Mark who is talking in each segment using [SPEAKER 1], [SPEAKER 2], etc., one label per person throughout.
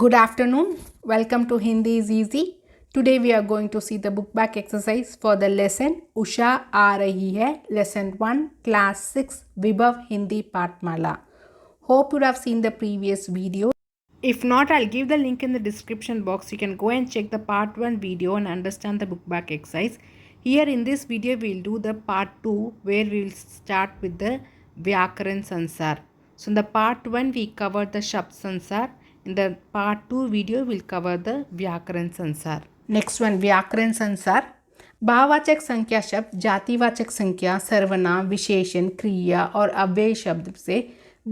[SPEAKER 1] Good afternoon. Welcome to Hindi is Easy. Today we are going to see the book back exercise for the lesson Usha aa rahi hai. Lesson 1, Class 6, Vibhav Hindi Patmala. Hope you have seen the previous video. If not, I'll give the link in the description box. You can go and check the part 1 video and understand the book back exercise. Here in this video, we'll do the part 2 where we'll start with the Vyakaran Sansar. So in the part 1, we covered the Shabd Sansar. In the part 2 video, we'll cover the Vyakaran Sansar. Next one, Vyakaran Sansar. भाववाचक संख्या शब्द जातिवाचक संख्या सर्वनाम विशेषण क्रिया और अव्यय शब्द से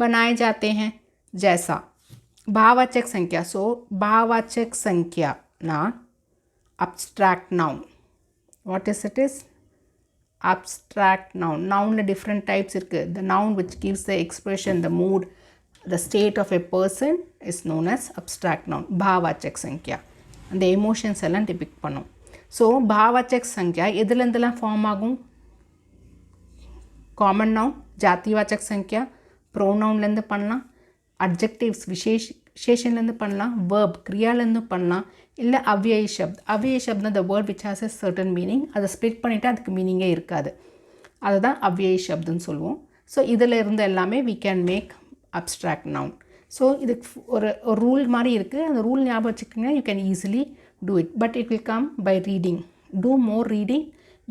[SPEAKER 1] बनाए जाते हैं. जैसा भाववाचक संख्या, सो भाववाचक संख्या ना abstract noun. What is it is? Abstract noun. Noun different types இருக்கு. The noun which gives the expression, the mood, the state of a person is known as abstract noun. भाववाचक संख्या அந்த எமோஷன்ஸ் எல்லாம் டிபிக்ட் பண்ணும். So भाववाचक संख्या எதுலேருந்துலாம் form ஆகும்? Common noun, ஜாதிவாச்சக் संख्या, ப்ரோனவுன்லேருந்து பண்ணலாம், adjectives விசேஷன்லேருந்து பண்ணலாம், வேர்ப் கிரியாலேருந்து பண்ணலாம், இல்லை அவ்யய சப்த். அவ்யய சப்த்னா the word which has a certain meaning. அதை ஸ்ப்ளிட் பண்ணிவிட்டு அதுக்கு மீனிங்கே இருக்காது. அதுதான் அவ்யய சப்துன்னு சொல்லுவோம். ஸோ இதில் இருந்து எல்லாமே we can make abstract noun. So இதுக்கு ஒரு ரூல் மாதிரி இருக்குது. அந்த ரூல் ஞாபகம் வச்சுக்கிட்டிங்கன்னா you can easily do it, but it will come by reading. Do more reading,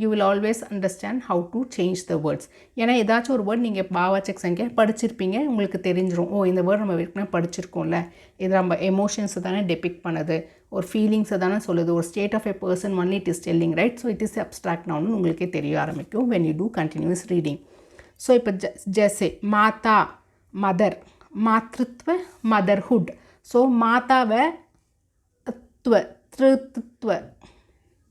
[SPEAKER 1] you will always understand how to change the words. ஏன்னா ஏதாச்சும் ஒரு வேர்ட் நீங்கள் பாவவாச்சக் சங்கியா படிச்சிருப்பீங்க, உங்களுக்கு தெரிஞ்சிடும். ஓ, இந்த வேர்ட் நம்ம ஏற்கனவே படிச்சிருக்கோம்ல, இது நம்ம எமோஷன்ஸை தானே டெபிக்ட் பண்ணுது, ஒரு ஃபீலிங்ஸை தானே சொல்லுது, ஒரு state of a person only it is telling, right? So it is abstract நவுன்னு உங்களுக்கே தெரிய ஆரம்பிக்கும் when you do continuous reading. So இப்போ ஜெய்சே மாதா மதர், மாத்ருத்வ மதர்ஹுட். ஸோ மாதாவை த்ருத்வ,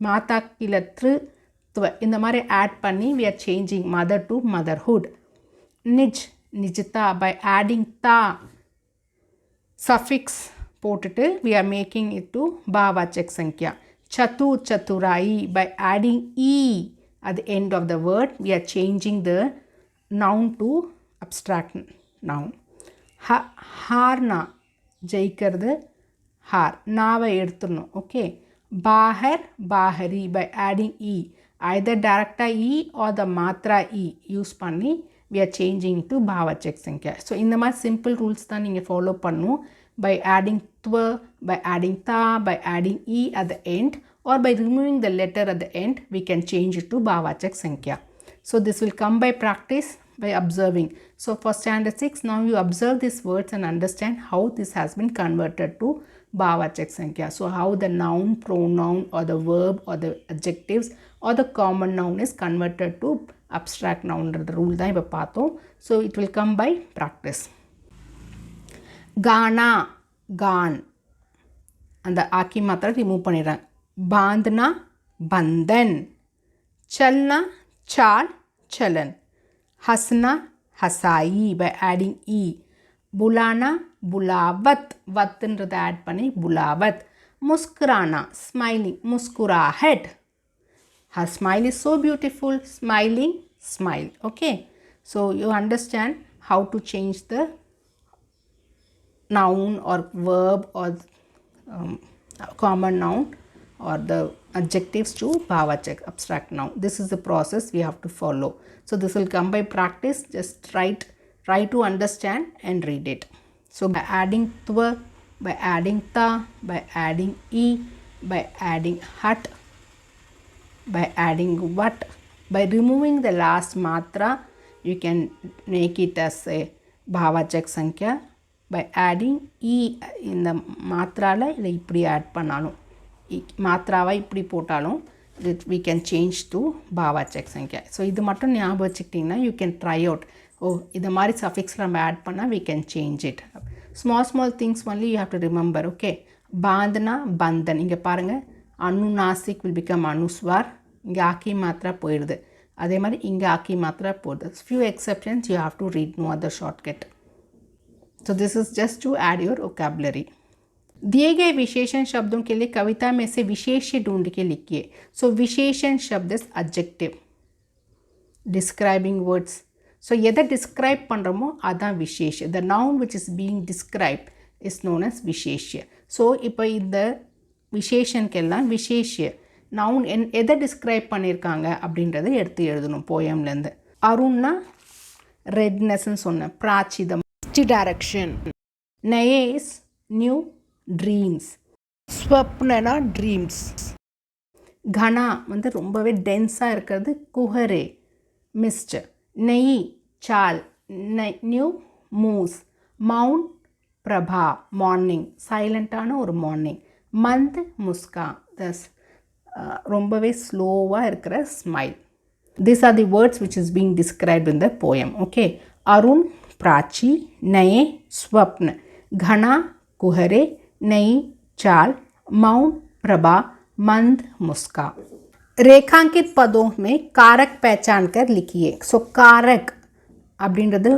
[SPEAKER 1] மாதா கீழே த்ருத்வ இந்த மாதிரி ஆட் பண்ணி we are changing mother to motherhood. நிஜ் நிஜ்தா, by adding தா suffix போட்டுட்டு we are making it to பாவவாச்சக் சங்கியா. சத்து சத்துராயி, by adding e at the end of the word we are changing the noun to abstract noun. ஹார்னா ஜெயிக்கிறது, ஹார் நாவை எடுத்துடணும். Okay, பாஹர் பாஹரி, by adding e, either directa e or the matra e use பண்ணி we are changing to பாவவாச்சக் சங்கியா. So இந்த மாதிரி சிம்பிள் ரூல்ஸ் தான் நீங்கள் ஃபாலோ பண்ணணும். by adding twa, by adding tha, by adding e at the end, or by removing the letter at the end, we can change it to ಭಾವವಾಚಕ ಸಂಖ್ಯಾ. So this will come by practice, by observing. So for standard 6, now you observe these words and understand how this has been converted to ಭಾವವಾಚಕ ಸಂಖ್ಯಾ. So how the noun, pronoun or the verb or the adjectives or the common noun is converted to abstract noun. The rule தான் இப்போ பார்த்தோம். So it will come by practice. கானா கான், அந்த ஆக்கி மாத்திரம் remove பண்ணிடுறேன். பாந்தனா பந்தன், சல்னா சால் சலன், हंसना हसाई by adding e, बुलाना बुलावत, वत्ன்றதை ஆட் பண்ணி बुलावत, मुस्कुराना smiling, मुस्कुराहट. Her smile is so beautiful, smiling smile. Okay, so you understand how to change the noun or verb or common noun or the adjectives to ಭಾವವಾಚಕ abstract noun. This is the process we have to follow. So this will come by practice. Just try to understand and read it. So by adding twa, by adding tha, by adding e, by adding hat, by adding what, by removing the last matra, you can make it as a ಭಾವವಾಚಕ ಸಂಖ್ಯಾ. by adding e in the மாத்ரால இதை இப்படி add பண்ணாலும், மாத்ராவை இப்படி போட்டாலும் we can change to ಭಾವವಾಚಕ ಸಂಖ್ಯಾ. So இது மட்டும் ஞாபகம் வச்சுக்கிட்டிங்கன்னா you can try out. ஓ, இது மாதிரி சஃபிக்ஸில் நம்ம ஆட் பண்ணால் we can change it. small things only you have to remember. Okay, பாந்தனா Bandhan, இங்கே பாருங்கள் அனுநாசிக் will become அனுஸ்வார், இங்கே ஆக்கி மாத்திரா போயிடுது. அதே மாதிரி இங்கே ஆக்கி மாத்திரா போயிடுது. few exceptions you have to read, no other shortcut. So this is just to add your vocabulary. दिए गए विशेषण शब्दों के लिए कविता में से विशेष्य ढूंढ के लिखिए. So विशेषण शब्द is adjective, describing words. So எதை describe பண்ணுறோமோ அதான் விசேஷ. The noun which is being described is known as விசேஷ்ய. ஸோ இப்போ இந்த விசேஷனுக்கெல்லாம் விசேஷ்ய நவுன் எதை டிஸ்கிரைப் பண்ணியிருக்காங்க அப்படின்றத எடுத்து எழுதணும் போயம்லேருந்து. அருண்னா ரெட்னஸ்ன்னு சொன்னேன், பிராச்சிதம் டைரக்ஷன். நயேஸ் நியூ ட்ரீம்ஸ், ஸ்வப்னனா ட்ரீம்ஸ். கனா வந்து ரொம்பவே டென்ஸாக இருக்கிறது, குஹரே மிஸ்ட். நெய் சால், நியூ மூஸ். மவுண்ட் பிரபா மார்னிங், சைலண்ட்டான ஒரு மார்னிங். மந்த் முஸ்கா, தஸ் ரொம்பவே ஸ்லோவாக இருக்கிற smile. These are the words which is being described in the poem. Okay. Arun Prachi, Naye Swapna, Ghana Kuhare, Nayi Chal, Mount Prabha, Mand Muska. रेखांकित पदों में कारक पहचान कर लिखिए. सो कारक அப்படின்றது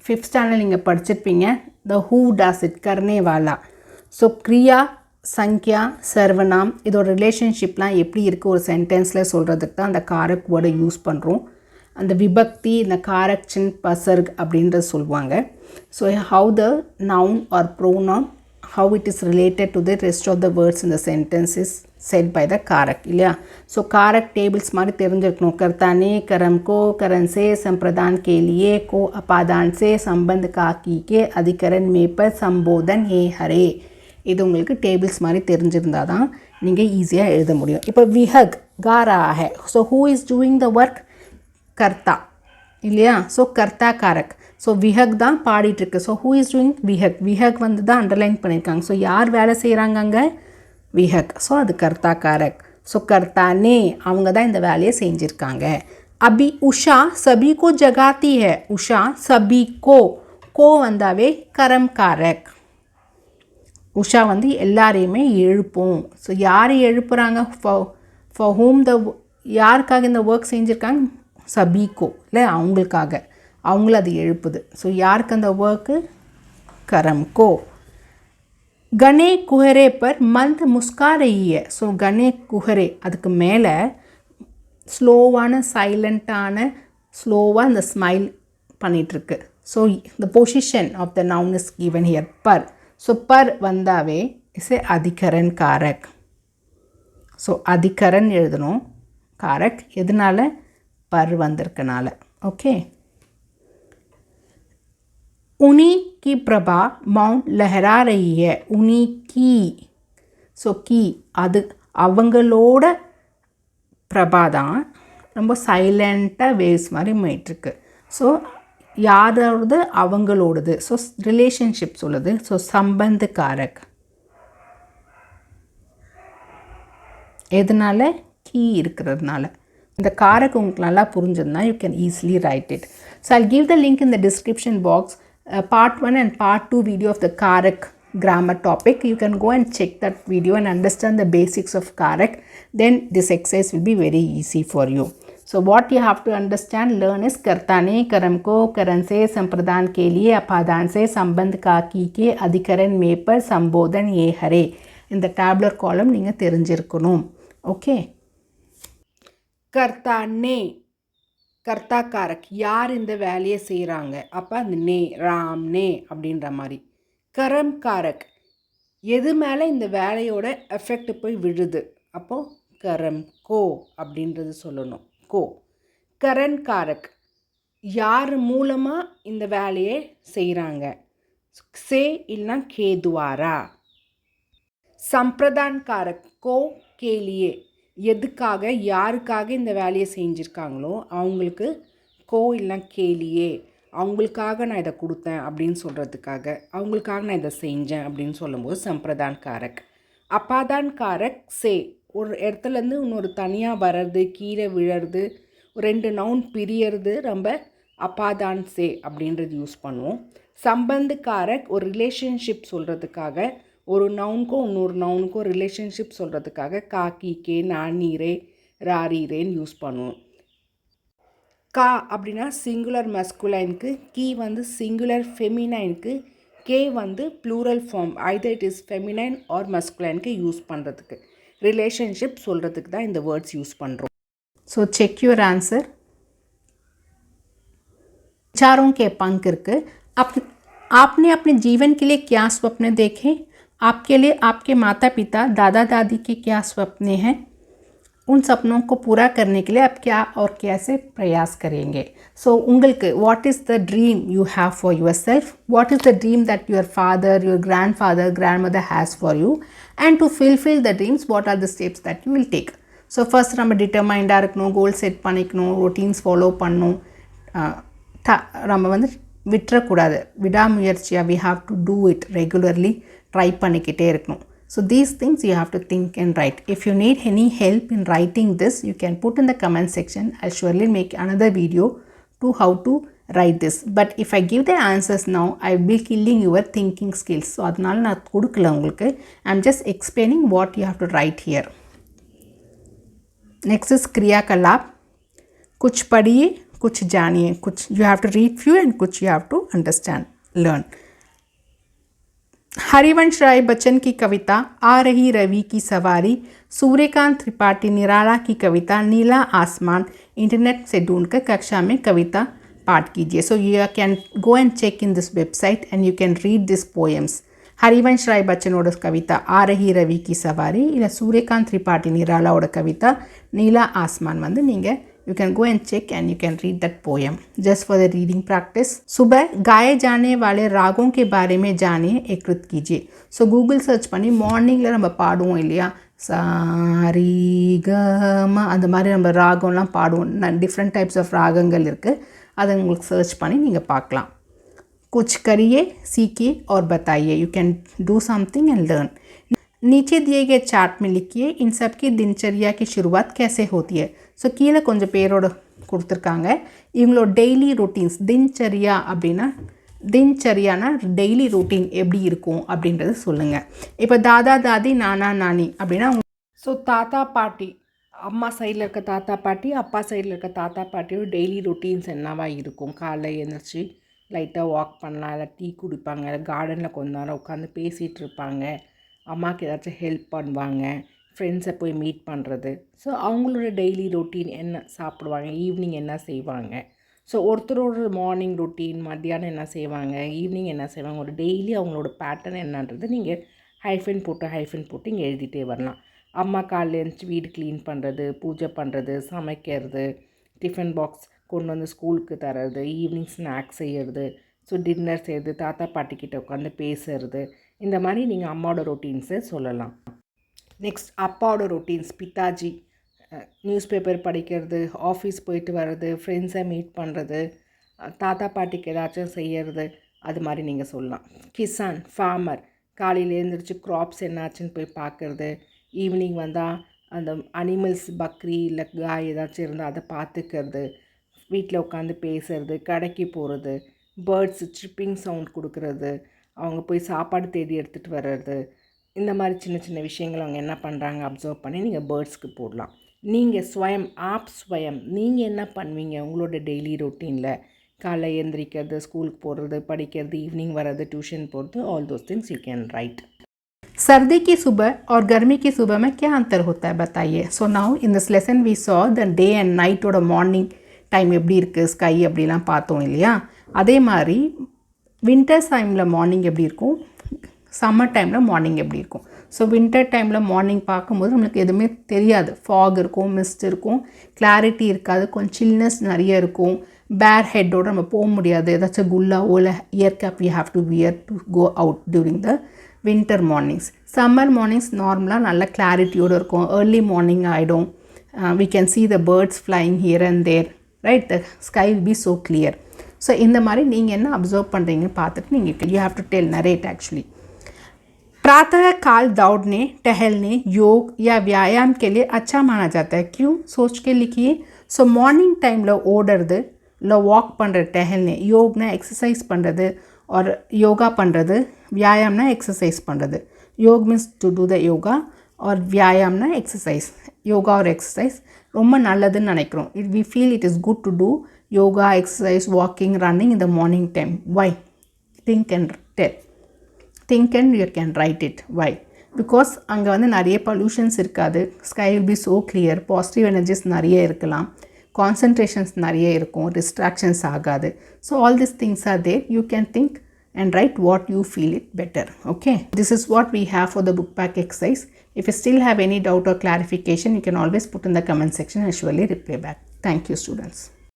[SPEAKER 1] 5th ஸ்டாண்டர்ட் நீங்கள் படிச்சிருப்பீங்க. த ஹூ டஸ் இட், करने वाला. ஸோ கிரியா சங்கியா சர்வநாம் இதோட ரிலேஷன்ஷிப்லாம் எப்படி இருக்குது ஒரு சென்டென்ஸில் சொல்கிறதுக்கு தான் அந்த காரக் வேர்டை யூஸ் பண்ணுறோம். அந்த விபக்தி இந்த காரக் சின் பசர்க் அப்படின்றது சொல்லுவாங்க. So how the noun or pronoun, how it is related to the rest of the words இந்த sentence is set by the காரக் இல்லையா. ஸோ காரக் டேபிள்ஸ் மாதிரி தெரிஞ்சிருக்கணும். கர்த்தானே கரம் கோ, கரன் சே, சம்பிரதான் கேலியே, கோ அபாதான் சே, சம்பந்த் காக்கி கே, அதிகரன் மேப்பர், சம்போதன் ஹே ஹரே. இது உங்களுக்கு டேபிள்ஸ் மாதிரி தெரிஞ்சிருந்தால் தான் நீங்கள் ஈஸியாக எழுத முடியும். இப்போ விஹக் காரா ஹே, so who is doing the work, கர்த்தா இல்லையா. ஸோ கர்த்தா காரக். ஸோ விஹக் தான் பாடிட்டுருக்கு. ஸோ ஹூ இஸ் டூயிங், விஹக். விஹக் வந்து தான் அண்டர்லைன் பண்ணியிருக்காங்க. ஸோ யார் வேலை செய்கிறாங்க அங்கே, விஹக். ஸோ அது கர்த்தா காரக். ஸோ கர்த்தானே அவங்க தான் இந்த வேலையை செஞ்சுருக்காங்க. அபி உஷா சபி கோ ஜகாத்தி ஹே, உஷா சபி கோ வந்தாவே கரம் காரக். உஷா வந்து எல்லாரையுமே எழுப்போம். ஸோ யாரை எழுப்புகிறாங்க, ஃபார் ஹூம் த, யாருக்காக இந்த ஒர்க் செஞ்சுருக்காங்க, சபீகோ இல்லை அவங்களுக்காக, அவங்கள அது எழுப்புது. ஸோ யாருக்கு அந்த ஒர்க்கு, கரம்கோ. கணே குஹரே பர் மந்த் முஸ்கா ரஹி ஹை. ஸோ கணே குஹரே அதுக்கு மேலே ஸ்லோவான சைலண்ட்டான ஸ்லோவாக அந்த ஸ்மைல் பண்ணிகிட்ருக்கு. So the position of the noun is given here பர். ஸோ பர் வந்தாவே இஸ் ஏ அதிகரன் காரக். ஸோ அதிகரன் எழுதணும், காரக் எதனால, பர் வந்திருக்கனால. ஓகே. உனி கி பிரபா மவுண்ட் லஹரா ரஹி ஹை, உனி கி. ஸோ கி அது அவங்களோட பிரபா தான் ரொம்ப சைலண்ட்டாக வேவ்ஸ் மாதிரி போயிட்டுருக்கு. ஸோ யாரோடது, அவங்களோடது. ஸோ ரிலேஷன்ஷிப் சொல்லுது. ஸோ சம்பந்த் காரக் எதனால, கீ இருக்கிறதுனால. இந்த காரக் உங்களுக்கு நல்லா புரிஞ்சதுன்னா you can easily write it. So I'll give the link in the description box, part 1 and part 2 video of the karak grammar topic. You can go and check that video and understand the basics of karak. Then this exercise will be very easy for you. So what you have to understand, learn is kartane karam ko, karan se, sampradan ke liye, apadan se, sambandh ka ki ke, adhikaran me par, sambodhan ye hare. In the tabular column நீங்க தெரிஞ்சிருக்கணும். Okay. கர்த்தானே, கர்த்தா காரக், யார் இந்த வேலையை செய்கிறாங்க, அப்போ அந்த நே, ராம் நே அப்படின்ற மாதிரி. கரம் காரக் எது மேலே இந்த வேலையோட எஃபெக்ட் போய் விழுது, அப்போது கரம் கோ அப்படின்றது சொல்லணும், கோ. கரன் காரக் யார் மூலமாக இந்த வேலையை செய்கிறாங்க, சே இல்லைனா கேதுவாரா. சம்பிரதான் காரக் கோ கேலியே எதுக்காக, யாருக்காக இந்த வேலையை செஞ்சுருக்காங்களோ அவங்களுக்கு கோ இல்லைனா கேலியே, அவங்களுக்காக நான் இதை கொடுத்தேன் அப்படின்னு சொல்கிறதுக்காக, அவங்களுக்காக நான் இதை செஞ்சேன் அப்படின்னு சொல்லும்போது சம்பிரதான் காரக். அப்பாதான் காரக் சே ஒரு இடத்துலேருந்து இன்னொரு தனியாக வர்றது, கீழே விழறது, ரெண்டு நவுன் பிரியறது, ரொம்ப அப்பாதான் சே அப்படின்றது யூஸ் பண்ணுவோம். சம்பந்த் காரக் ஒரு ரிலேஷன்ஷிப் சொல்கிறதுக்காக, ஒரு நவுனுக்கும் இன்னொரு நவுனுக்கும் ரிலேஷன்ஷிப் சொல்கிறதுக்காக காக்கி கே, நானீரே, ராரீரேன்னு யூஸ் பண்ணுவோம். கா அப்படின்னா சிங்குலர் மஸ்குலைனுக்கு, கீ வந்து சிங்குலர் ஃபெமினைனுக்கு, கே வந்து plural form either it is feminine or மஸ்குலைனுக்கு யூஸ் பண்ணுறதுக்கு, ரிலேஷன்ஷிப் சொல்கிறதுக்கு தான் இந்த வேர்ட்ஸ் யூஸ் பண்ணுறோம். So check your answer. चारों के पंख இருக்குது. आपने अपने जीवन के लिए क्या स्वप्न देखे? आपके लिए आपके माता पिता दादा दादी के क्या सपने हैं? उन सपनों को पूरा करने के लिए आप क्या और कैसे प्रयास करेंगे? ஸோ உங்களுக்கு what is the dream you have for yourself? What is the dream that your father, your grandfather, grandmother has for you? And to fulfil the dreams what are the steps that you will take? So first நம்ம டிட்டர்மைண்டாக இருக்கணும், goal set பண்ணிக்கணும், routines follow பண்ணணும். நம்ம வந்து விட்டுறக்கூடாது, விடாமுயற்சியாக we have to do it regularly, try பண்ணிக்கிட்டே இருக்கணும். So these things you have to think and write. If you need any help in writing this, you can put in the comment section. I'll surely make another video to how to write this. But if I give the answers now, I will be killing your thinking skills. So adnala na kodukala ungalku. I'm just explaining what you have to write here. Next is Kriya Kalap. Kuch padhiye, kuch janiye. Kuch you have to read few and kuch you have to understand, learn. Harivansh Rai Bachchan की कविता आ रही रवि की सवारी, सूर्यकांत त्रिपाठी निराला की कविता नीला आसमान internet से ढूंढकर कक्षा में कविता पाठ कीजिए. So you can go and check in this website and you can read this poems. Harivansh Rai बच्चनोட कविता आ रही रवि की सवारी இல்லை சூரியகாந்த் திரிபாட்டி நிராலாவோட கவிதா நீலா ஆஸ்மான் வந்து நீங்கள் you can go and check and you can read that poem just for the reading practice. सुबह गाए जाने वाले रागों के बारे में जानिए, एकत्रित कीजिए. ஸோ கூகுள் சர்ச் பண்ணி மார்னிங்கில் நம்ம பாடுவோம் இல்லையா, சாரி கம அந்த மாதிரி நம்ம ராகம்லாம் பாடுவோம். டிஃப்ரெண்ட் டைப்ஸ் ஆஃப் ராகங்கள் இருக்குது, அதை உங்களுக்கு சர்ச் பண்ணி நீங்கள் பார்க்கலாம். कुछ करिए, सीखिए और बताइए. You can do something and learn. नीचे दिए गए चार्ट में लिखिए इन सब की दिनचर्या की शुरुआत कैसे होती है. ஸோ கீழே கொஞ்சம் பேரோட கொடுத்துருக்காங்க. இவங்களோட டெய்லி ரொட்டீன்ஸ், தினச்சரியா அப்படின்னா தினச்சரியானா டெய்லி ரொட்டீன் எப்படி இருக்கும் அப்படின்றத சொல்லுங்கள். இப்போ தாதா தாதி நானா நானி அப்படின்னா ஸோ தாத்தா பாட்டி, அம்மா சைடில் இருக்க தாத்தா பாட்டி, அப்பா சைடில் இருக்க தாத்தா பாட்டியோட டெய்லி ரொட்டீன்ஸ் என்னவா இருக்கும்? காலைல எழுந்திரிச்சி லைட்டாக வாக் பண்ணலாம், இல்லை டீ குடிப்பாங்க, இல்லை கார்டனில் கொஞ்ச நேரம் உட்காந்து பேசிகிட்டு இருப்பாங்க, அம்மாவுக்கு ஏதாச்சும் ஹெல்ப் பண்ணுவாங்க, ஃப்ரெண்ட்ஸை போய் மீட் பண்ணுறது. ஸோ அவங்களோட டெய்லி ரொட்டீன் என்ன சாப்பிடுவாங்க, ஈவினிங் என்ன செய்வாங்க. ஸோ ஒருத்தரோட மார்னிங் ரொட்டீன், மத்தியானம் என்ன செய்வாங்க, ஈவினிங் என்ன செய்வாங்க, ஒரு டெய்லி அவங்களோட பேட்டர்ன் என்னன்றது நீங்கள் ஹைஃபன் போட்டு இங்கே எழுதிட்டே வரலாம். அம்மா காலையில் எழுந்துச்சி வீடு க்ளீன் பண்ணுறது, பூஜை பண்ணுறது, சமைக்கிறது, டிஃபன் பாக்ஸ் கொண்டு வந்து ஸ்கூலுக்கு தர்றது, ஈவினிங் ஸ்நாக்ஸ் செய்கிறது, ஸோ டின்னர் செய்கிறது, தாத்தா பாட்டிக்கிட்ட உட்காந்து பேசுறது, இந்த மாதிரி நீங்கள் அம்மாவோட ரொட்டீன்ஸை சொல்லலாம். நெக்ஸ்ட் அப்பாவோட ரொட்டீன்ஸ், பிதாஜி நியூஸ் பேப்பர் படிக்கிறது, ஆஃபீஸ் போயிட்டு வர்றது, ஃப்ரெண்ட்ஸை மீட் பண்ணுறது, தாத்தா பாட்டிக்கு ஏதாச்சும் செய்கிறது, அது மாதிரி நீங்கள் சொல்லலாம். கிசான் ஃபார்மர் காலையில் எழுந்திரிச்சு க்ராப்ஸ் என்னாச்சுன்னு போய் பார்க்குறது, ஈவினிங் வந்தால் அந்த அனிமல்ஸ் பக்ரி இல்லை காய் ஏதாச்சும் இருந்தால் அதை பார்த்துக்கிறது, வீட்டில் உட்காந்து பேசுறது, கடைக்கு போகிறது, பேர்ட்ஸ் ட்ரிப்பிங் சவுண்ட் கொடுக்குறது, அவங்க போய் சாப்பாடு தேடி எடுத்துகிட்டு வர்றது, இந்த மாதிரி சின்ன சின்ன விஷயங்கள் அவங்க என்ன பண்ணுறாங்க அப்சர்வ் பண்ணி நீங்கள் பேர்ட்ஸ்க்கு போடலாம். நீங்கள் ஸ்வயம் நீங்கள் என்ன பண்ணுவீங்க உங்களோட டெய்லி ரொட்டீனில்? காலைல எழுந்திரிக்கிறது, ஸ்கூலுக்கு போகிறது, படிக்கிறது, ஈவினிங் வர்றது, டியூஷன் போகிறது, all those things you can write. सर्दी की सुबह और गर्मी की सुबह में क्या अंतर होता है बताइए. So now in this lesson we saw the day and நைட்டோட மார்னிங் டைம் எப்படி இருக்குது, ஸ்கை அப்படிலாம் பார்த்தோம் இல்லையா. அதே மாதிரி வின்டர்ஸ் டைமில் மார்னிங் எப்படி இருக்கும், சம்மர் டைமில் மார்னிங் எப்படி இருக்கும். ஸோ வின்டர் டைமில் மார்னிங் பார்க்கும்போது நம்மளுக்கு எதுவுமே தெரியாது, ஃபாக் இருக்கும், மிஸ்ட் இருக்கும், கிளாரிட்டி இருக்காது, கொஞ்சம் சில்னஸ் நிறைய இருக்கும், பேர் ஹெட்டோடு நம்ம போக முடியாது, ஏதாச்சும் குல்லாவோ இல்லை ear cap we have to wear to go out during the winter mornings. Summer mornings நார்மலாக நல்ல கிளாரிட்டியோடு இருக்கும், ஏர்லி மார்னிங் ஆகிடும், we can see the birds flying here and there, right? The sky will be so clear. So இந்த மாதிரி நீங்கள் என்ன observe பண்ணுறீங்கன்னு பார்த்துட்டு நீங்கள் you have to tell, narrate actually. प्रातः काल दौड़ने, टहलने, योग या व्यायाम के लिए अच्छा माना जाता है. क्यों? सोच के लिखिए. ஸோ மார்னிங் டைமில் ஓடுறது, இல்லை வாக் பண்ணுறது, டஹல்னே, யோக்னா எக்ஸசைஸ் பண்ணுறது, और योगा பண்ணுறது, வியாயாம்னா எக்ஸசைஸ் பண்ணுறது. Yog means to do the yoga, और வியாயாம்னா எக்ஸசைஸ். யோகா ஒரு எக்ஸசைஸ் ரொம்ப நல்லதுன்னு நினைக்கிறோம். We feel it is good to do yoga, exercise, walking, running in the morning time. Why? Think and tell. Think and you can write it. Why? Because அங்கே வந்து நிறைய pollutions இருக்காது, sky will be so clear, positive energies நிறைய இருக்கலாம், concentrations நிறைய இருக்கும், distractions ஆகாது. So all this things are there. You can think and write what you feel it better. Okay, this is what we have for the book back exercise. If you still have any doubt or clarification, you can always put in the comment section and surely reply back. Thank you, students.